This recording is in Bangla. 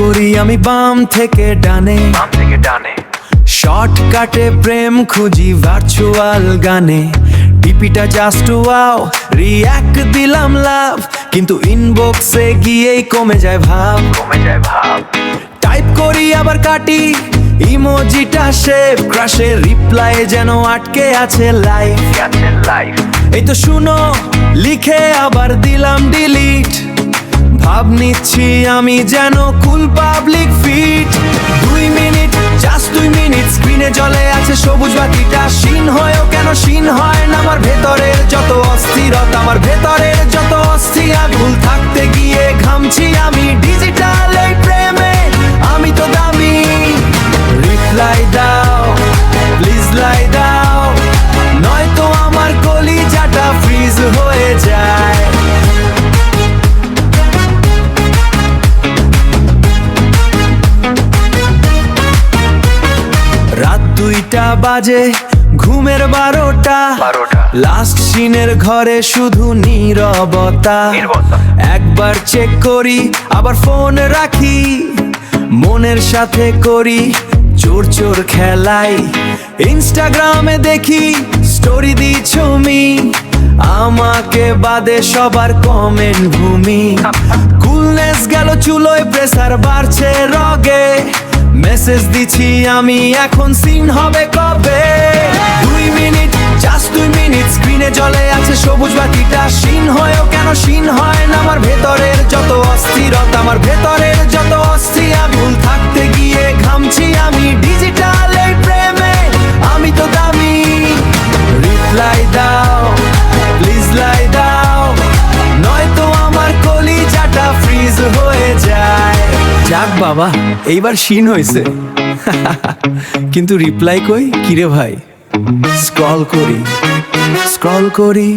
করি আমি বাম থেকে ডানে, শর্টকাটে প্রেম খুঁজি ভার্চুয়াল গানে। ডিপিটা জাস্ট ওয়াও, রিঅ্যাক্ট দিলাম লাভ, কিন্তু ইনবক্সে গিয়েই কমে যায় ভাব। টাইপ করি আবার কাটি, ইমোজিটা সেভ, ক্রাশের রিপ্লাই যেন আটকে আছে লাইফ। এই তো শুনো, লিখে আবার দিলাম ডিলিট, ভাব নিচ্ছি আমি যেন cool public fit. 2 minute, just 2 minute, স্ক্রিনে জ্বলে আছে সবুজ বাতিটা। সিন হয়েও কেন সিন হয় না আমার ভেতরের যত অস্থিরতা, আমার ভেতরের যত অস্থির। ভুল থাকতে গিয়ে ঘামছি আমি, ডিজিটাল এই প্রেমে আমি তো দামি। রিপ্লাই দাও প্লিজ, লাই দাও, নয়তো আমার কলিজাটা ফ্রিজ হয়ে যায়। রাত 2টা বাজে, ঘুমের 12টা, লাস্ট সিনের ঘরে শুধু নীরবতা। একবার চেক করি আবার ফোন রাখি, মনের সাথে করি চোর চোর খেলাই। ইনস্টাগ্রামে দেখি স্টোরি দিচ্ছ মি, আমাকে বাদে সবার কমেন্ট ভূমি। কুলনেস গেল চুলোয়, প্রেসার বাড়ছে রগে, মেসেজ দিচ্ছি আমি এখন সিন হবে কবে। 2 মিনিট, জাস্ট 2 মিনিট, স্ক্রিনে জ্বলে আছে সবুজ বাতিটা। সিন হয়েও কেন সিন হয় না আমার ভেতরের যত অস্থিরতা, আমার ভেতরের যত অস্থির। ভুল থাকতে গিয়ে ঘামছি আমি, ডিজিটাল এই প্রেমে আমি তো দামি। রিপ্লাই দাও প্লিজ, লাই দাও, নয়তো আমার কলিজাটা ফ্রিজ হয়ে যায়। যাক বাবা, এইবার সিন হয়েছে। কিন্তু রিপ্লাই কই, কিরে ভাই? স্ক্রল করি